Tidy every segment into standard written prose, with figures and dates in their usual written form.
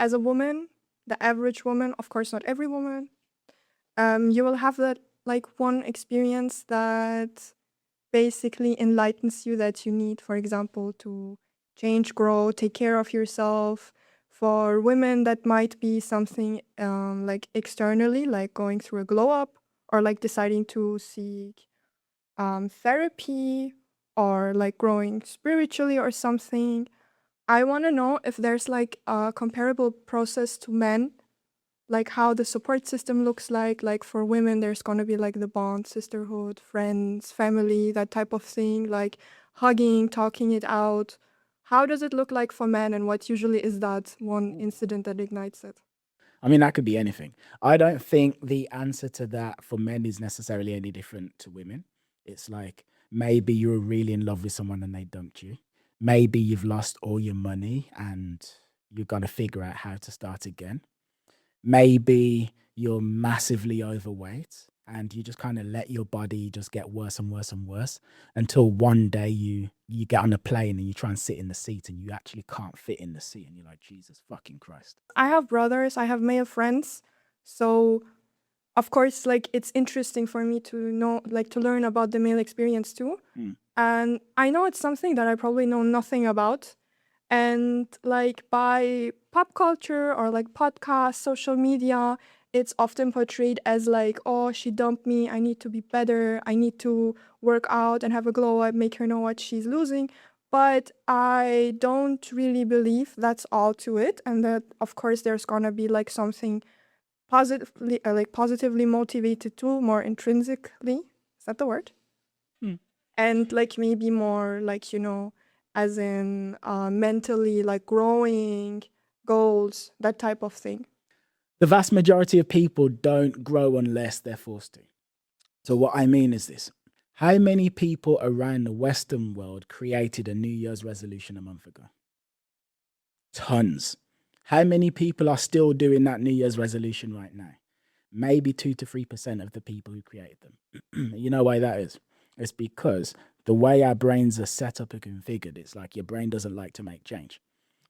as a woman, the average woman, of course not every woman, you will have that like one experience that basically enlightens you that you need, for example, to change, grow, take care of yourself. For women, that might be something like externally, like going through a glow up or like deciding to seek therapy or like growing spiritually or something. I want to know if there's like a comparable process to men, like how the support system looks like. Like for women, there's going to be like the bond, sisterhood, friends, family, that type of thing, like hugging, talking it out. How does it look like for men, and what usually is that one incident that ignites it? I mean, that could be anything. I don't think the answer to that for men is necessarily any different to women. It's like maybe you're really in love with someone and they dumped you. Maybe you've lost all your money and you've got to figure out how to start again. Maybe you're massively overweight and you just kind of let your body just get worse and worse and worse until one day you get on a plane and you try and sit in the seat and you actually can't fit in the seat and you're like, Jesus fucking Christ. I have brothers, I have male friends. So, of course, like it's interesting for me to know, like to learn about the male experience too. Mm. And I know it's something that I probably know nothing about. And like by pop culture or like podcasts, social media, it's often portrayed as like, oh, she dumped me. I need to be better. I need to work out and have a glow up, make her know what she's losing. But I don't really believe that's all to it. And that, of course, there's going to be like something positively motivated too, more intrinsically. Is that the word? Mm. And like maybe more like, as in mentally like growing goals, that type of thing. The vast majority of people don't grow unless they're forced to. So what I mean is this. How many people around the Western world created a New Year's resolution a month ago? Tons. How many people are still doing that New Year's resolution right now? Maybe 2 to 3% of the people who created them. You know why that is? It's because the way our brains are set up and configured, it's like your brain doesn't like to make change.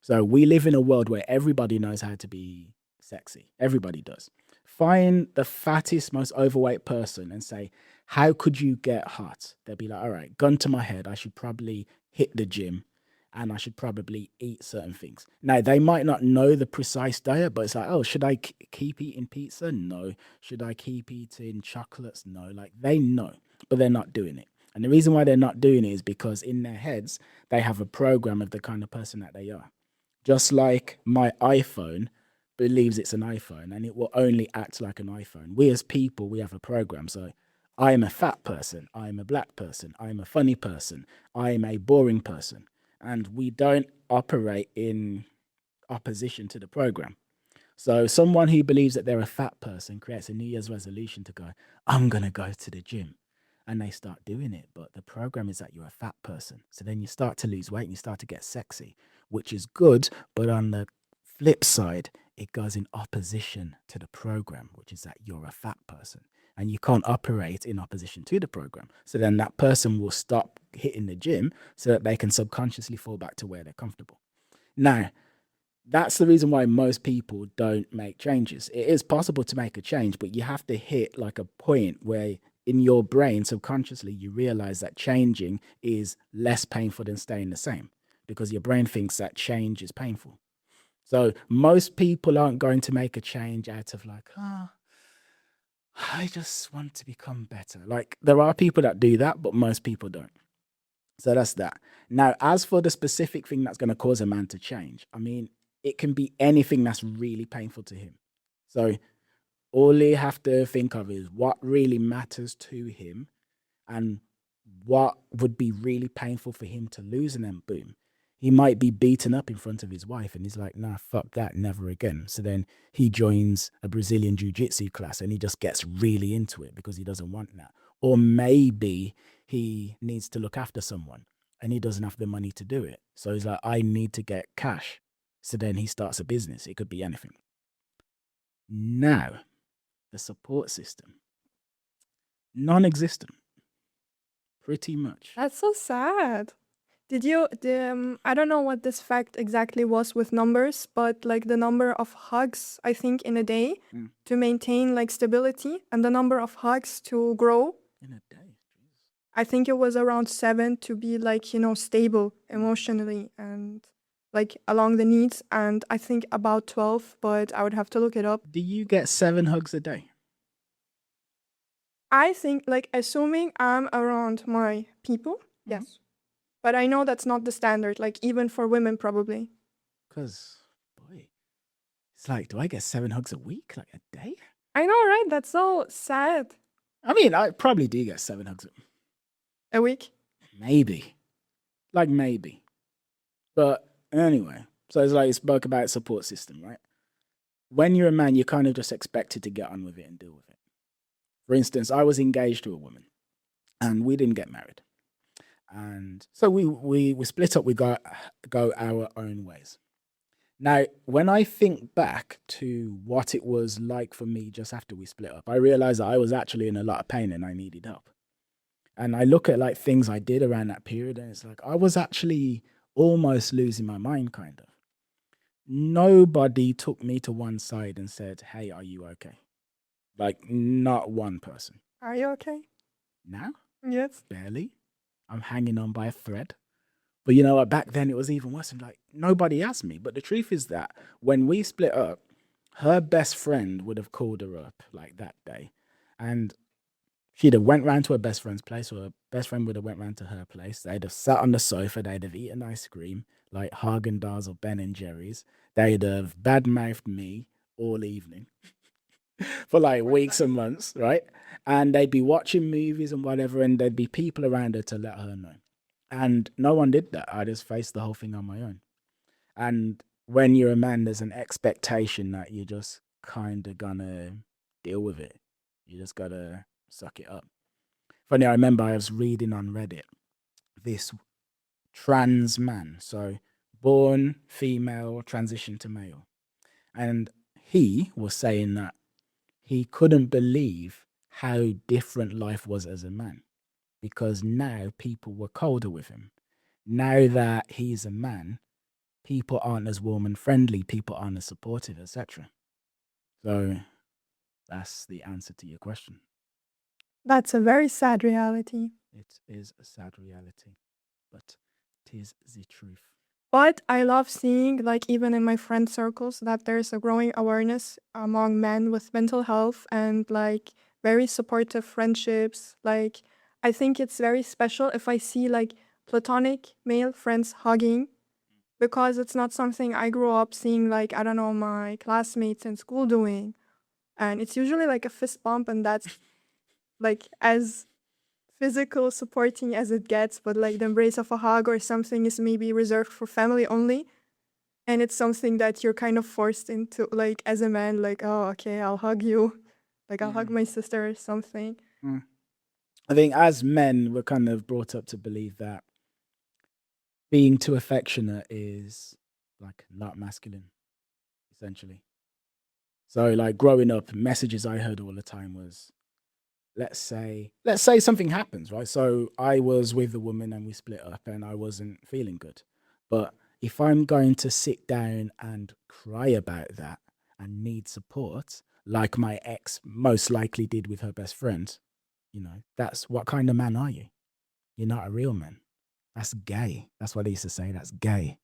So we live in a world where everybody knows how to be sexy. Everybody does. Find the fattest, most overweight person and say, how could you get hot? They'll be like, all right, gun to my head, I should probably hit the gym and I should probably eat certain things. Now, they might not know the precise diet, but it's like, oh, should I keep eating pizza? No. Should I keep eating chocolates? No. Like, they know, but they're not doing it. And the reason why they're not doing it is because in their heads, they have a program of the kind of person that they are. Just like my iPhone believes it's an iPhone and it will only act like an iPhone. We as people, we have a program. So I am a fat person. I am a black person. I am a funny person. I am a boring person. And we don't operate in opposition to the program. So someone who believes that they're a fat person creates a New Year's resolution to go, I'm going to go to the gym. And they start doing it. But the program is that you're a fat person. So then you start to lose weight and you start to get sexy, which is good. But on the flip side, it goes in opposition to the program, which is that you're a fat person. And you can't operate in opposition to the program. So then that person will stop hitting the gym so that they can subconsciously fall back to where they're comfortable. Now, that's the reason why most people don't make changes. It is possible to make a change, but you have to hit like a point where in your brain, subconsciously, you realize that changing is less painful than staying the same because your brain thinks that change is painful. So most people aren't going to make a change out of like, I just want to become better. Like there are people that do that, but most people don't. So that's that. Now, as for the specific thing that's going to cause a man to change, I mean, it can be anything that's really painful to him. So all you have to think of is what really matters to him and what would be really painful for him to lose, and then boom. He might be beaten up in front of his wife and he's like, nah, fuck that, never again. So then he joins a Brazilian jiu-jitsu class and he just gets really into it because he doesn't want that. Or maybe he needs to look after someone and he doesn't have the money to do it. So he's like, I need to get cash. So then he starts a business. It could be anything. Now, the support system, non-existent, pretty much. That's so sad. Did you, I don't know what this fact exactly was with numbers, but like the number of hugs, I think, in a day Mm. to maintain like stability and the number of hugs to grow, In a day. Jeez. I think it was around 7 to be like, stable emotionally and like along the needs. And I think about 12, but I would have to look it up. Do you get 7 hugs a day? I think like assuming I'm around my people, yes. But I know that's not the standard, like even for women probably. Because, boy, it's like, do I get 7 hugs a week? Like a day? I know, right? That's so sad. I mean, I probably do get 7 hugs A week? maybe. Like maybe. But anyway, so it's like you spoke about support system, right? When you're a man, you're kind of just expected to get on with it and deal with it. For instance, I was engaged to a woman and we didn't get married. And so we split up, we go our own ways. Now, when I think back to what it was like for me just after we split up, I realized that I was actually in a lot of pain and I needed help. And I look at like things I did around that period and it's like I was actually almost losing my mind, kind of. Nobody took me to one side and said, "Hey, are you okay?" Like, not one person. Are you okay? Now, Yes. barely. I'm hanging on by a thread. But you know what? Back then it was even worse. I'm like, nobody asked me. But the truth is that when we split up, her best friend would have called her up like that day. And she'd have went round to her best friend's place, or her best friend would have went round to her place. They'd have sat on the sofa. They'd have eaten ice cream, like Haagen-Dazs or Ben and Jerry's. They'd have badmouthed me all evening for like weeks and months, right? And they'd be watching movies and whatever, and there'd be people around her to let her know. And no one did that. I just faced the whole thing on my own. And when you're a man, there's an expectation that you're just kind of gonna deal with it. You just gotta suck it up. Funny, I remember I was reading on Reddit this trans man, so born female, transition to male. And he was saying that he couldn't believe how different life was as a man because now people were colder with him. Now that he's a man, people aren't as warm and friendly, people aren't as supportive, etc. So that's the answer to your question. That's a very sad reality. It is a sad reality, but it is the truth. But I love seeing, like, even in my friend circles, that there's a growing awareness among men with mental health and, like, very supportive friendships. Like, I think it's very special if I see, like, platonic male friends hugging because it's not something I grew up seeing, like, I don't know, my classmates in school doing. And it's usually like a fist bump, and that's like as physical supporting as it gets, but like the embrace of a hug or something is maybe reserved for family only. And it's something that you're kind of forced into, like as a man, like, oh, okay, I'll hug you. Like, I'll hug my sister or something. I think as men, we're kind of brought up to believe that being too affectionate is like not masculine, essentially. So like growing up, messages I heard all the time was, let's say something happens, right? So I was with a woman and we split up and I wasn't feeling good. But if I'm going to sit down and cry about that and need support, like my ex most likely did with her best friend, that's what kind of man are you? You're not a real man. That's gay. That's what they used to say. That's gay.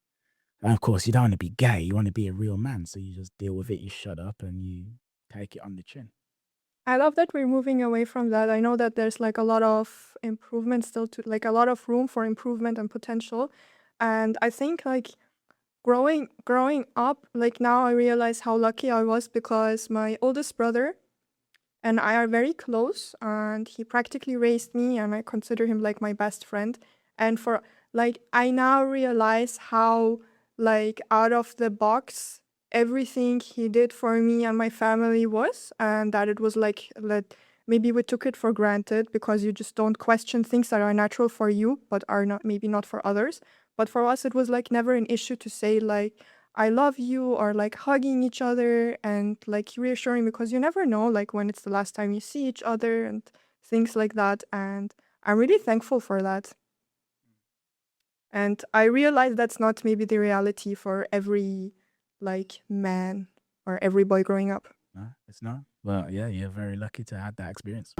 And of course, you don't want to be gay. You want to be a real man. So you just deal with it. You shut up and you take it on the chin. I love that we're moving away from that. I know that there's like a lot of improvement still to, like a lot of room for improvement and potential. And I think like growing up, like now I realize how lucky I was because my oldest brother and I are very close, and he practically raised me, and I consider him like my best friend. And for like I now realize how like out of the box everything he did for me and my family was, and that it was like that maybe we took it for granted because you just don't question things that are natural for you but are not, maybe not for others. But for us it was like never an issue to say like I love you, or like hugging each other and like reassuring, because you never know like when it's the last time you see each other and things like that. And I'm really thankful for that. And I realized that's not maybe the reality for every like man or every boy growing up. No, it's not. Well, yeah, you're very lucky to have that experience.